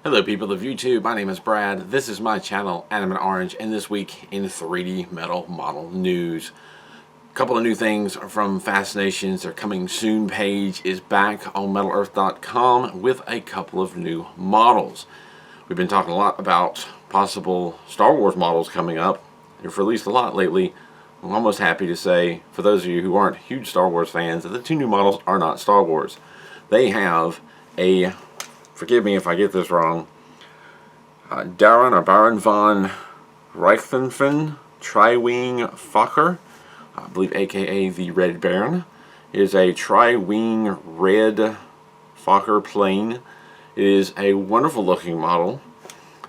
Hello people of YouTube, my name is Brad, this is my channel Animate Orange, and this week in 3D Metal Model News. A couple of new things from Fascinations. Their Coming Soon page is back on MetalEarth.com with a couple of new models. We've been talking a lot about possible Star Wars models coming up. They've released a lot lately. I'm almost happy to say, for those of you who aren't huge Star Wars fans, that the two new models are not Star Wars. They have a, forgive me if I get this wrong, Baron von Richthofen Tri-Wing Fokker, I believe aka the Red Baron, is a Tri-Wing Red Fokker plane. It is a wonderful looking model.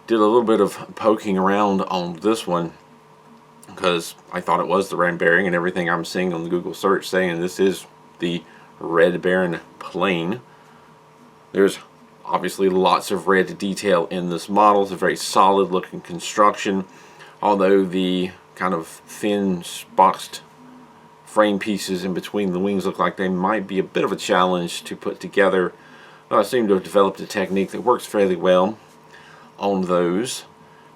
Did a little bit of poking around on this one because I thought it was the Red Baron, and everything I'm seeing on the Google search saying this is the Red Baron plane. There's obviously lots of red detail in this model. It's a very solid looking construction, although the kind of thin boxed frame pieces in between the wings look like they might be a bit of a challenge to put together. I seem to have developed a technique that works fairly well on those.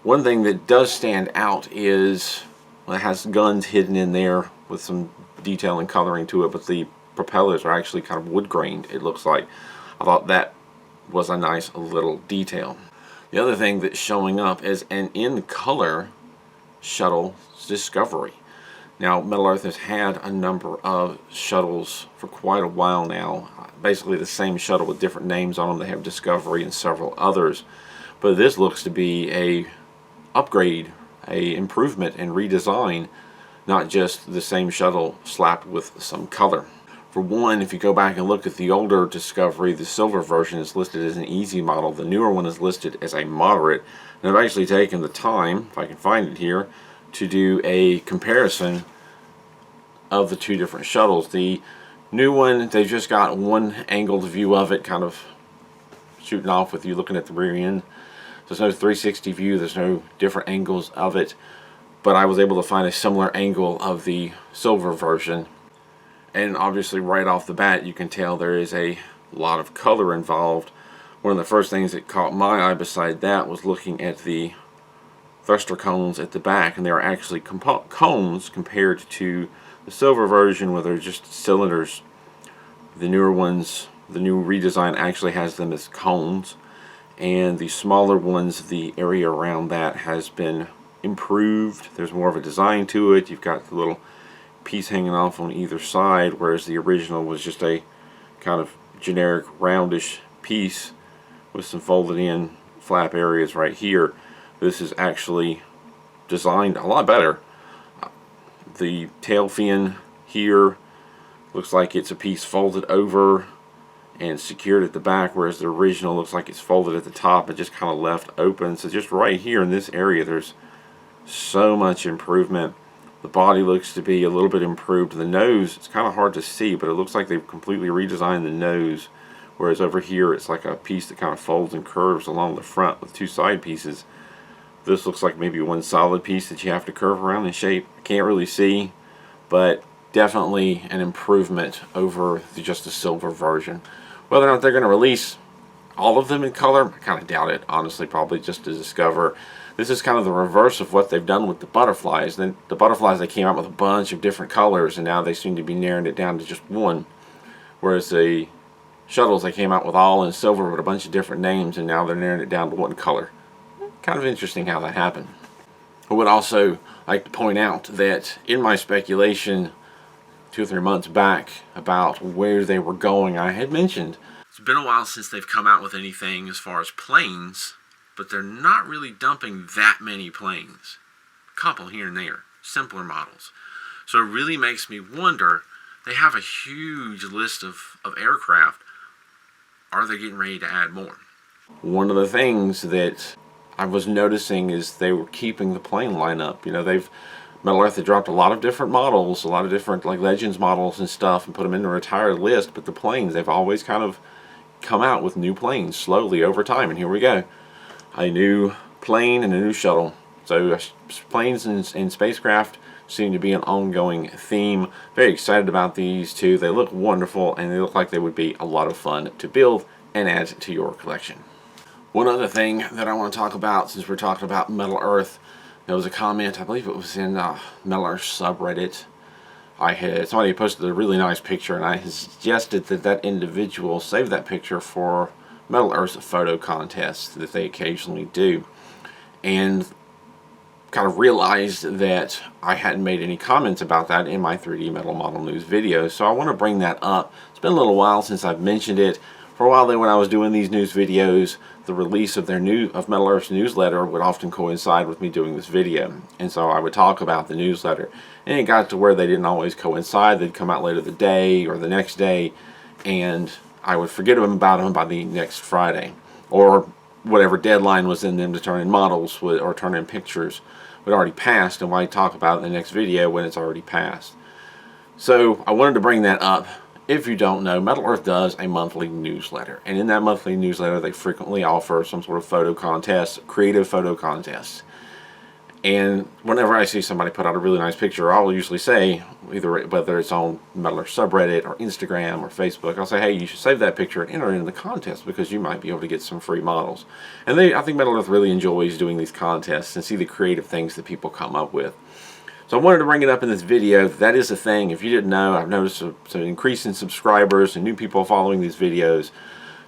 One thing that does stand out is, well, it has guns hidden in there with some detail and coloring to it, but the propellers are actually kind of wood grained, it looks like. I thought that was a nice little detail. The other thing that's showing up is an in-color shuttle Discovery. Now, Metal Earth has had a number of shuttles for quite a while now. Basically the same shuttle with different names on them. They have Discovery and several others. But this looks to be a upgrade, a improvement and redesign, not just the same shuttle slapped with some color. For one, if you go back and look at the older Discovery, the silver version is listed as an easy model. The newer one is listed as a moderate. And I've actually taken the time, if I can find it here, to do a comparison of the two different shuttles. The new one, they've just got one angled view of it, kind of shooting off with you looking at the rear end. There's no 360 view, there's no different angles of it. But I was able to find a similar angle of the silver version. And obviously right off the bat you can tell there is a lot of color involved. One of the first things that caught my eye beside that was looking at the thruster cones at the back, and they are actually cones compared to the silver version where they're just cylinders. The newer ones, the new redesign actually has them as cones, and the smaller ones, the area around that has been improved. There's more of a design to it. You've got the little piece hanging off on either side, whereas the original was just a kind of generic roundish piece with some folded in flap areas right here. This is actually designed a lot better. The tail fin here looks like it's a piece folded over and secured at the back, whereas the original looks like it's folded at the top and just kind of left open. So just right here in this area there's so much improvement. The body looks to be a little bit improved. The nose, it's kind of hard to see, but it looks like they've completely redesigned the nose, whereas over here it's like a piece that kind of folds and curves along the front with two side pieces. This looks like maybe one solid piece that you have to curve around in shape. I can't really see, but definitely an improvement over just the silver version. Whether or not they're going to release all of them in color, I kind of doubt it, honestly, probably just to discover. This is kind of the reverse of what they've done with the butterflies. Then the butterflies, they came out with a bunch of different colors, and now they seem to be narrowing it down to just one. Whereas the shuttles, they came out with all in silver with a bunch of different names, and now they're narrowing it down to one color. Kind of interesting how that happened. I would also like to point out that in my speculation 2 or 3 months back about where they were going, I had mentioned it's been a while since they've come out with anything as far as planes, but they're not really dumping that many planes. A couple here and there, simpler models. So it really makes me wonder, they have a huge list of aircraft. Are they getting ready to add more? One of the things that I was noticing is they were keeping the plane lineup. You know, Metal Earth had dropped a lot of different models, a lot of different like Legends models and stuff, and put them in the retired list, but the planes, they've always kind of come out with new planes slowly over time, and here we go. A new plane and a new shuttle. So planes and spacecraft seem to be an ongoing theme. Very excited about these two. They look wonderful, and they look like they would be a lot of fun to build and add to your collection. One other thing that I want to talk about, since we're talking about Metal Earth, there was a comment, I believe it was in Metal Earth subreddit. Somebody posted a really nice picture, and I suggested that that individual save that picture for Metal Earth photo contests that they occasionally do, and kind of realized that I hadn't made any comments about that in my 3D Metal Model News video, so I want to bring that up. It's been a little while since I've mentioned it. For a while there, when I was doing these news videos, the release of Metal Earth's newsletter would often coincide with me doing this video, and so I would talk about the newsletter. And it got to where they didn't always coincide. They'd come out later the day or the next day, and I would forget about them by the next Friday, or whatever deadline was in them to turn in models or turn in pictures would already passed, and why talk about it in the next video when it's already passed. So I wanted to bring that up. If you don't know, Metal Earth does a monthly newsletter, and in that monthly newsletter they frequently offer some sort of photo contest, creative photo contests. And whenever I see somebody put out a really nice picture, I'll usually say, either whether it's on Metal Earth subreddit or Instagram or Facebook, I'll say, hey, you should save that picture and enter it in the contest because you might be able to get some free models. And I think Metal Earth really enjoys doing these contests and see the creative things that people come up with. So I wanted to bring it up in this video. That is a thing. If you didn't know, I've noticed an increase in subscribers and new people following these videos.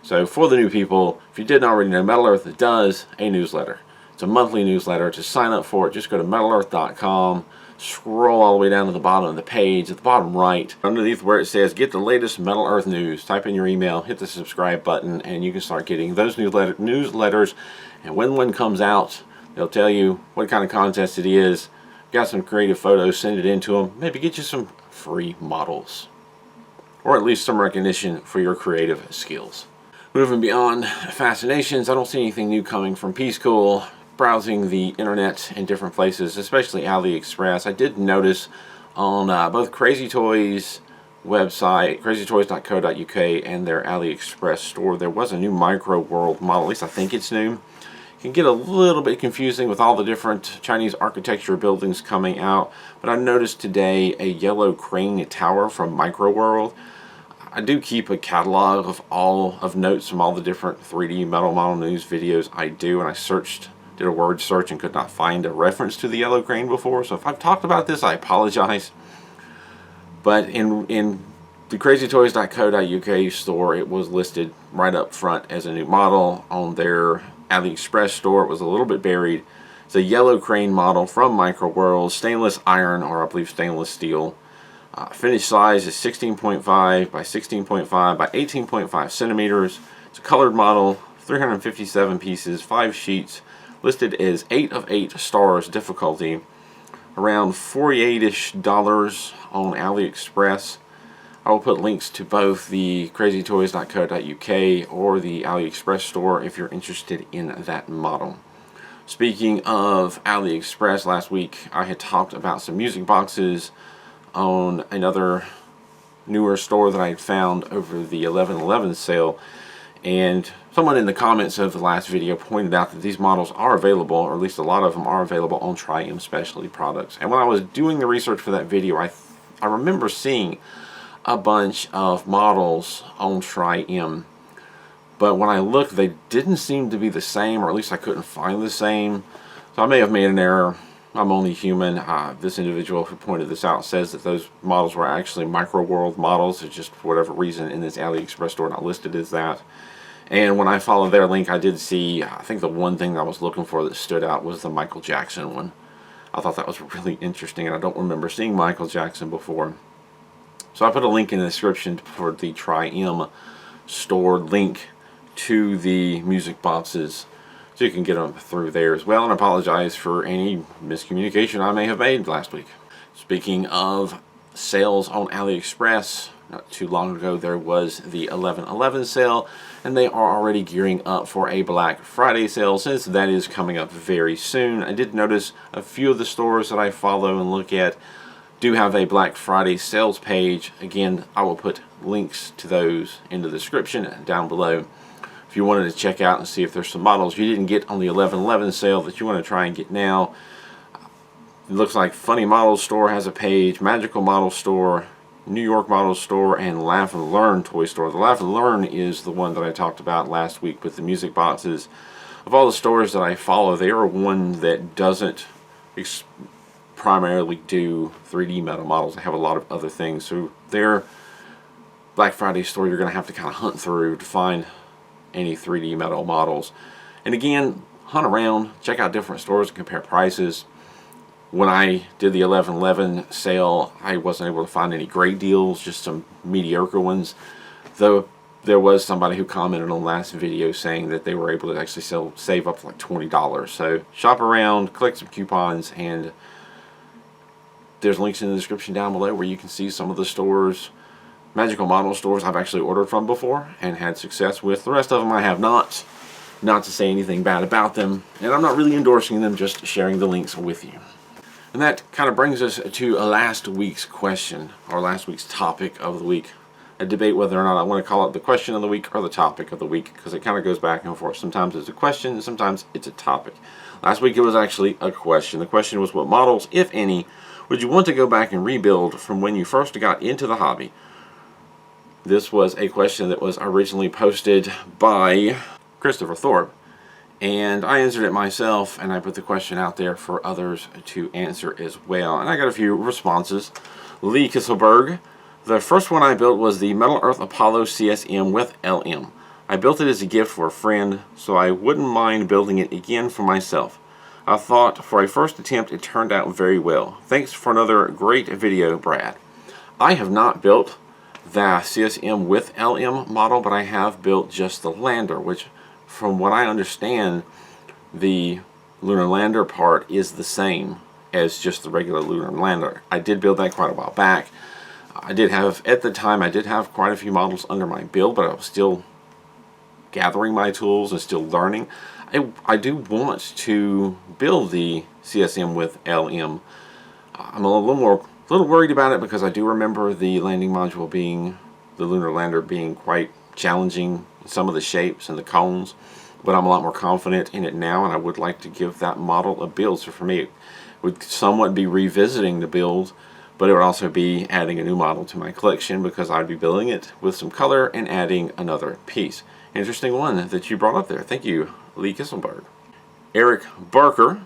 So for the new people, if you didn't already know, Metal Earth does a newsletter. It's a monthly newsletter. To sign up for it, just go to metalearth.com, scroll all the way down to the bottom of the page, at the bottom right, underneath where it says get the latest Metal Earth news, type in your email, hit the subscribe button, and you can start getting those newsletters. And when one comes out, they'll tell you what kind of contest it is. Got some creative photos, send it in to them, maybe get you some free models, or at least some recognition for your creative skills. Moving beyond fascinations, I don't see anything new coming from Peacecool. Browsing the internet in different places, especially AliExpress, I did notice on both Crazy Toys website, crazytoys.co.uk, and their AliExpress store, there was a new Micro World model. At least I think it's new. It can get a little bit confusing with all the different Chinese architecture buildings coming out, but I noticed today a yellow crane tower from Micro World. I do keep a catalog of notes from all the different 3D Metal Model News videos I do, and I did a word search and could not find a reference to the yellow crane before, so if I've talked about this, I apologize. But in the crazytoys.co.uk store, it was listed right up front as a new model. On their AliExpress store, it was a little bit buried. It's a yellow crane model from Micro World, stainless iron, or I believe stainless steel. Finished size is 16.5 by 16.5 by 18.5 centimeters. It's a colored model, 357 pieces, 5 sheets. Listed as 8 of 8 stars difficulty, around $48-ish on AliExpress. I will put links to both the crazytoys.co.uk or the AliExpress store if you're interested in that model. Speaking of AliExpress, last week I had talked about some music boxes on another newer store that I had found over the 11/11 sale, and someone in the comments of the last video pointed out that these models are available, or at least a lot of them are available on Tri-M Specialty Products. And when I was doing the research for that video, I remember seeing a bunch of models on Tri-M, but when I looked, they didn't seem to be the same, or at least I couldn't find the same. So I may have made an error. I'm only human. This individual who pointed this out says that those models were actually Micro World models. It's just for whatever reason in this AliExpress store not listed as that. And when I followed their link, I did see, I think the one thing I was looking for that stood out was the Michael Jackson one. I thought that was really interesting, and I don't remember seeing Michael Jackson before. So I put a link in the description for the Tri-M store link to the music boxes, so you can get them through there as well. And I apologize for any miscommunication I may have made last week. Speaking of sales on AliExpress, not too long ago there was the 11/11 sale, and they are already gearing up for a Black Friday sale, since that is coming up very soon. I did notice a few of the stores that I follow and look at do have a Black Friday sales page. Again, I will put links to those in the description down below if you wanted to check out and see if there's some models you didn't get on the 11/11 sale that you want to try and get now. It looks like Funny Model Store has a page, Magical Model Store, New York Model Store and Laugh and Learn Toy Store. The Laugh and Learn is the one that I talked about last week with the music boxes. Of all the stores that I follow, they are one that doesn't primarily do 3D metal models. They have a lot of other things. So their Black Friday store, you're going to have to kind of hunt through to find any 3D metal models. And again, hunt around, check out different stores and compare prices. When I did the 11/11 sale, I wasn't able to find any great deals, just some mediocre ones. Though there was somebody who commented on the last video saying that they were able to actually save up to like $20. So shop around, collect some coupons, and there's links in the description down below where you can see some of the stores, Magical Model stores I've actually ordered from before and had success with. The rest of them I have not. Not to say anything bad about them, and I'm not really endorsing them, just sharing the links with you. And that kind of brings us to last week's question, or last week's topic of the week. I debate whether or not I want to call it the question of the week or the topic of the week, because it kind of goes back and forth. Sometimes it's a question, sometimes it's a topic. Last week it was actually a question. The question was, what models, if any, would you want to go back and rebuild from when you first got into the hobby? This was a question that was originally posted by Christopher Thorpe, and I answered it myself, and I put the question out there for others to answer as well. And I got a few responses. Lee Kisselberg: the first one I built was the Metal Earth Apollo CSM with LM. I built it as a gift for a friend, so I wouldn't mind building it again for myself. I thought for a first attempt it turned out very well. Thanks for another great video, Brad. I have not built the CSM with LM model, but I have built just the lander, which from what I understand, the lunar lander part is the same as just the regular lunar lander. I did build that quite a while back. I did have, at the time, I did have quite a few models under my build, but I was still gathering my tools and still learning. I do want to build the CSM with LM. I'm a little worried about it because I do remember the landing module being, the lunar lander being quite challenging, some of the shapes and the cones, but I'm a lot more confident in it now, and I would like to give that model a build. So for me, it would somewhat be revisiting the build, but it would also be adding a new model to my collection because I'd be building it with some color and adding another piece. Interesting one that you brought up there. Thank you, Lee Kisselberg. Eric Barker: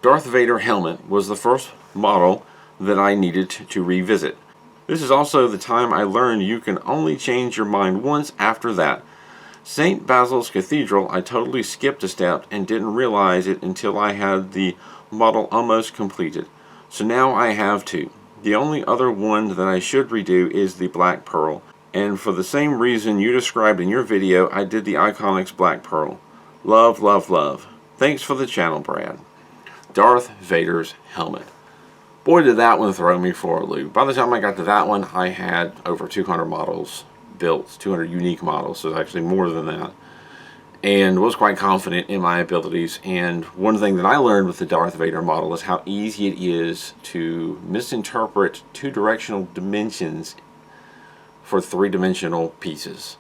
Darth Vader helmet was the first model that I needed to revisit. This is also the time I learned you can only change your mind once after that. St. Basil's Cathedral, I totally skipped a step and didn't realize it until I had the model almost completed. So now I have two. The only other one that I should redo is the Black Pearl, and for the same reason you described in your video, I did the Iconics Black Pearl. Love, love, love. Thanks for the channel, Brad. Darth Vader's helmet. Boy, did that one throw me for a loop. By the time I got to that one, I had over 200 models built, 200 unique models, so actually more than that, and was quite confident in my abilities. And one thing that I learned with the Darth Vader model is how easy it is to misinterpret two-directional dimensions for three-dimensional pieces.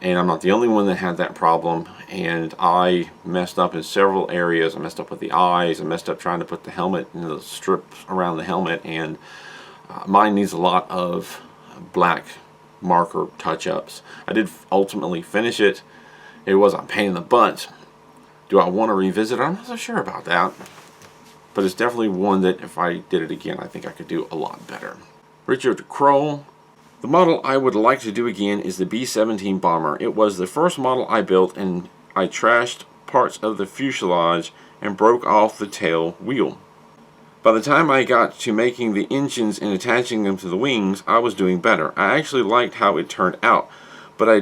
And I'm not the only one that had that problem, and I messed up in several areas. I messed up with the eyes, I messed up trying to put the helmet and the strips around the helmet, and mine needs a lot of black marker touch-ups. I did ultimately finish it. It was a pain in the butt. Do I want to revisit it? I'm not so sure about that, but it's definitely one that if I did it again, I think I could do a lot better. Richard Kroll: the model I would like to do again is the B-17 bomber. It was the first model I built, and I trashed parts of the fuselage and broke off the tail wheel. By the time I got to making the engines and attaching them to the wings, I was doing better. I actually liked how it turned out, but I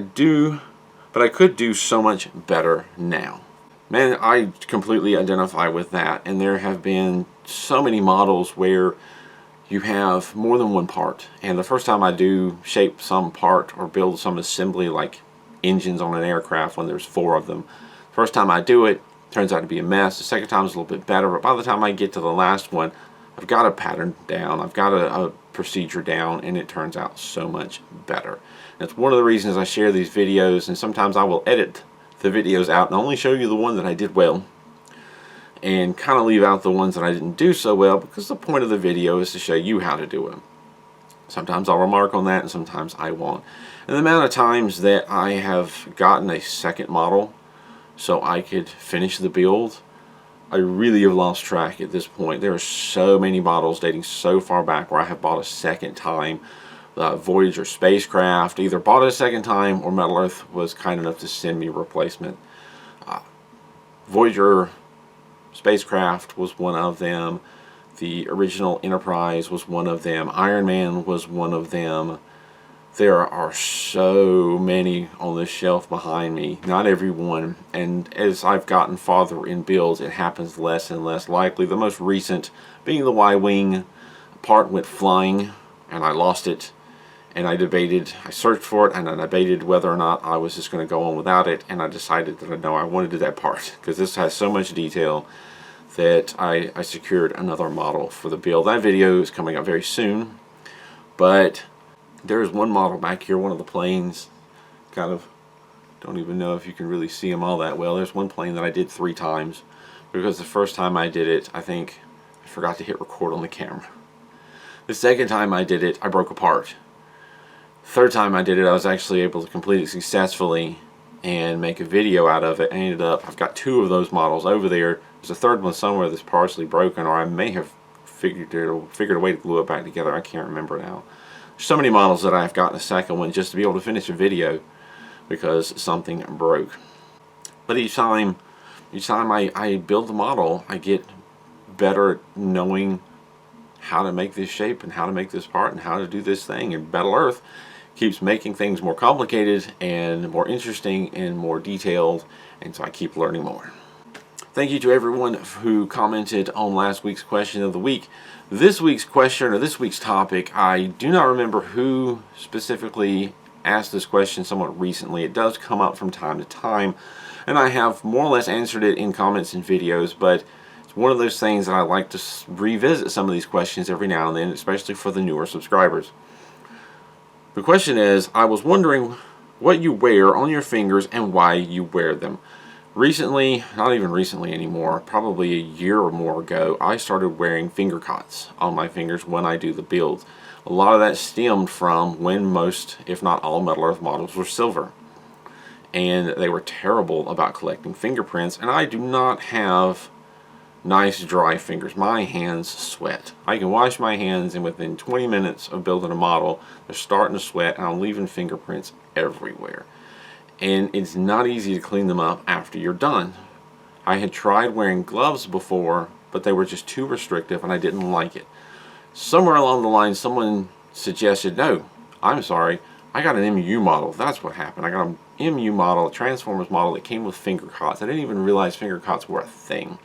could do so much better now. Man, I completely identify with that, and there have been so many models where you have more than one part, and the first time I do shape some part or build some assembly like engines on an aircraft when there's 4 of them, first time I do it, turns out to be a mess. The second time is a little bit better, but by the time I get to the last one, I've got a pattern down, I've got a procedure down, and it turns out so much better. That's one of the reasons I share these videos, and sometimes I will edit the videos out and only show you the one that I did well, and kind of leave out the ones that I didn't do so well, because the point of the video is to show you how to do it. Sometimes I'll remark on that and sometimes I won't. And the amount of times that I have gotten a second model so I could finish the build, I really have lost track at this point. There are so many models dating so far back where I have bought a second time. Voyager spacecraft, either bought it a second time or Metal Earth was kind enough to send me a replacement. Voyager spacecraft was one of them. The original Enterprise was one of them. Iron Man was one of them. There are so many on this shelf behind me. Not every one. And as I've gotten farther in builds, it happens less and less likely. The most recent being the Y-Wing. Part went flying and I lost it. And I searched for it and I debated whether or not I was just going to go on without it. And I decided that no, I wanted to do that part. Because this has so much detail that I secured another model for the build. That video is coming up very soon. But there's one model back here, one of the planes. Kind of, don't even know if you can really see them all that well. There's one plane that I did 3 times. Because the first time I did it, I think I forgot to hit record on the camera. The second time I did it, I broke apart. Third time I did it, I was actually able to complete it successfully and make a video out of it. I ended up, I've got 2 of those models over there. There's a third one somewhere that's partially broken, or I may have figured a way to glue it back together. I can't remember now. There's so many models that I've gotten a second one just to be able to finish a video because something broke. But each time I build the model, I get better at knowing how to make this shape and how to make this part and how to do this thing. And Metal Earth keeps making things more complicated and more interesting and more detailed, and so I keep learning more. Thank you to everyone who commented on last week's question of the week. This week's question, or this week's topic, I do not remember who specifically asked this question somewhat recently. It does come up from time to time, and I have more or less answered it in comments and videos, but it's one of those things that I like to revisit some of these questions every now and then, especially for the newer subscribers. The question is, I was wondering what you wear on your fingers and why you wear them. Recently, not even recently anymore, probably a year or more ago, I started wearing finger cots on my fingers when I do the builds. A lot of that stemmed from when most, if not all, Metal Earth models were silver. And they were terrible about collecting fingerprints, and I do not have nice dry fingers. My hands sweat. I can wash my hands and within 20 minutes of building a model, they're starting to sweat and I'm leaving fingerprints everywhere. And it's not easy to clean them up after you're done. I had tried wearing gloves before, but they were just too restrictive and I didn't like it. Somewhere along the line, someone suggested, no, I'm sorry, I got an MU model. That's what happened. I got an MU model, a Transformers model that came with finger cots. I didn't even realize finger cots were a thing.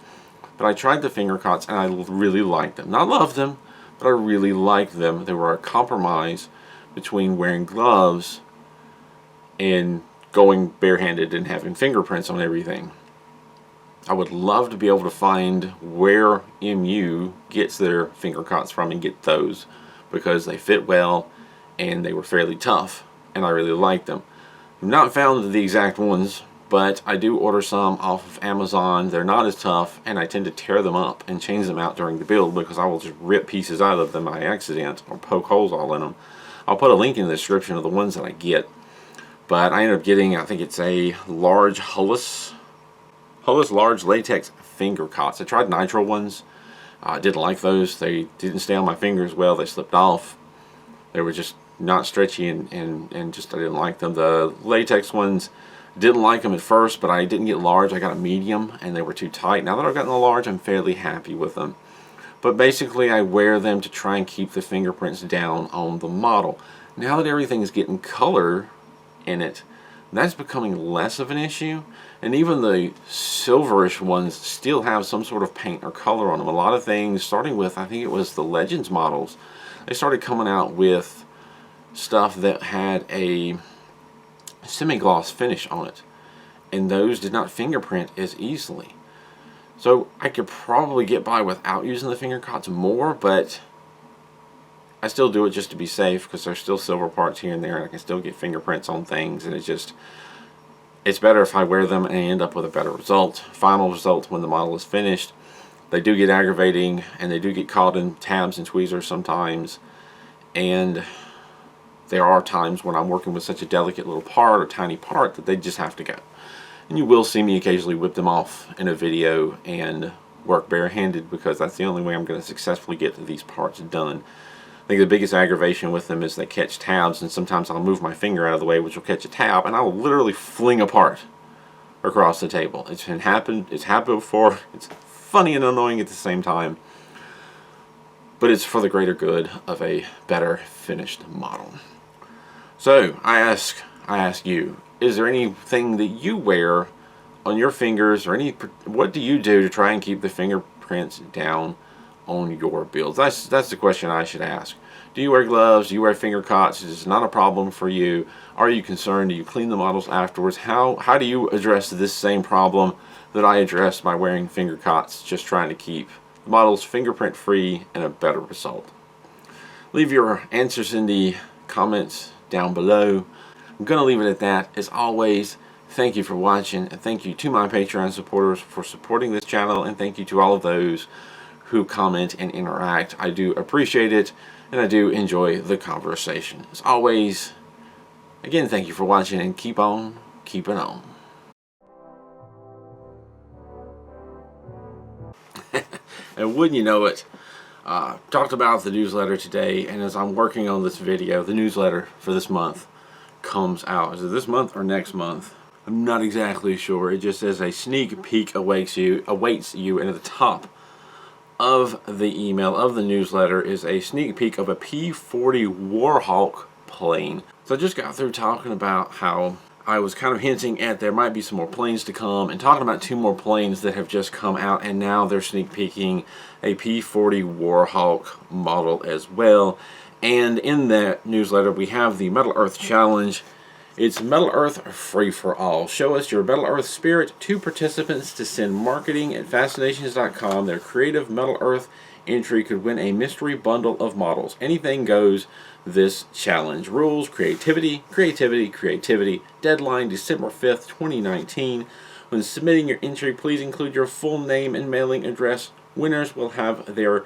But I tried the finger cots and I really liked them. Not loved them, but I really liked them. They were a compromise between wearing gloves and going barehanded and having fingerprints on everything. I would love to be able to find where MU gets their finger cots from and get those, because they fit well and they were fairly tough and I really liked them. I've not found the exact ones, but I do order some off of Amazon. They're not as tough, and I tend to tear them up and change them out during the build because I will just rip pieces out of them by accident or poke holes all in them. I'll put a link in the description of the ones that I get. But I ended up getting, I think it's a large Hullus large latex finger cots. I tried nitro ones. I didn't like those. They didn't stay on my fingers well. They slipped off. They were just not stretchy and just I didn't like them. The latex ones, didn't like them at first, but I didn't get large. I got a medium and they were too tight. Now that I've gotten the large, I'm fairly happy with them. But basically I wear them to try and keep the fingerprints down on the model. Now that everything's getting color in it, that's becoming less of an issue. And even the silverish ones still have some sort of paint or color on them. A lot of things, starting with, I think it was the Legends models, they started coming out with stuff that had a semi-gloss finish on it, and those did not fingerprint as easily. So I could probably get by without using the finger cots more, but I still do it just to be safe because there's still silver parts here and there and I can still get fingerprints on things, and it's better if I wear them and I end up with a better result. Final result when the model is finished, they do get aggravating and they do get caught in tabs and tweezers sometimes, And there are times when I'm working with such a delicate little part or tiny part that they just have to go. And you will see me occasionally whip them off in a video and work barehanded, because that's the only way I'm going to successfully get these parts done. I think the biggest aggravation with them is they catch tabs, and sometimes I'll move my finger out of the way, which will catch a tab, and I will literally fling a part across the table. It's happened before. It's funny and annoying at the same time, but it's for the greater good of a better finished model. So I ask you, is there anything that you wear on your fingers, or what do you do to try and keep the fingerprints down on your builds? That's the question I should ask. Do you wear gloves? Do you wear finger cots? Is this not a problem for you? Are you concerned? Do you clean the models afterwards? How do you address this same problem that I addressed by wearing finger cots, just trying to keep the models fingerprint free and a better result? Leave your answers in the comments down below. I'm going to leave it at that. As always, thank you for watching, and thank you to my Patreon supporters for supporting this channel, and thank you to all of those who comment and interact. I do appreciate it, and I do enjoy the conversation. As always, again, thank you for watching, and keep on keeping on. And wouldn't you know it, talked about the newsletter today, and as I'm working on this video, the newsletter for this month comes out. Is it this month or next month? I'm not exactly sure. It just says a sneak peek awaits you, and at the top of the email of the newsletter is a sneak peek of a P-40 Warhawk plane. So I just got through talking about how I was kind of hinting at there might be some more planes to come, and talking about 2 more planes that have just come out, and now they're sneak peeking a P-40 Warhawk model as well. And in that newsletter we have the Metal Earth Challenge. It's Metal Earth Free for All. Show us your Metal Earth spirit. 2 participants to send marketing at fascinations.com. Their creative Metal Earth entry could win a mystery bundle of models. Anything goes this challenge. Rules: creativity, creativity, creativity. Deadline December 5th, 2019. When submitting your entry, please include your full name and mailing address. Winners will have their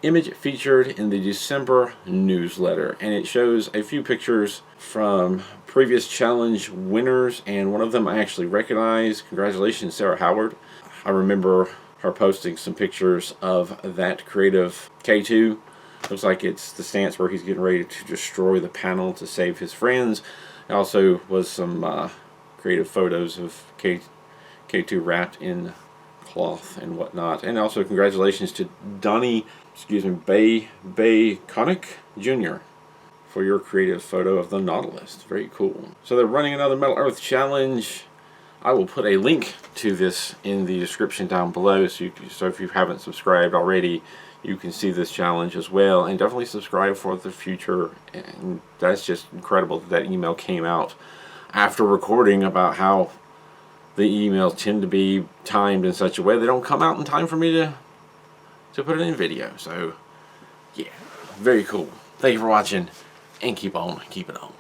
image featured in the December newsletter, and it shows a few pictures from previous challenge winners, and one of them I actually recognize. Congratulations, Sarah Howard. I remember her posting some pictures of that creative K2. Looks like it's the stance where he's getting ready to destroy the panel to save his friends. There also was some creative photos of K2 wrapped in cloth and whatnot. And also congratulations to Donnie, Bay Connick Jr. for your creative photo of the Nautilus. Very cool. So they're running another Metal Earth Challenge. I will put a link to this in the description down below, so if you haven't subscribed already, you can see this challenge as well, and definitely subscribe for the future. And that's just incredible that email came out after recording about how the emails tend to be timed in such a way they don't come out in time for me to put it in video. So yeah, very cool. Thank you for watching, and keep on keeping on.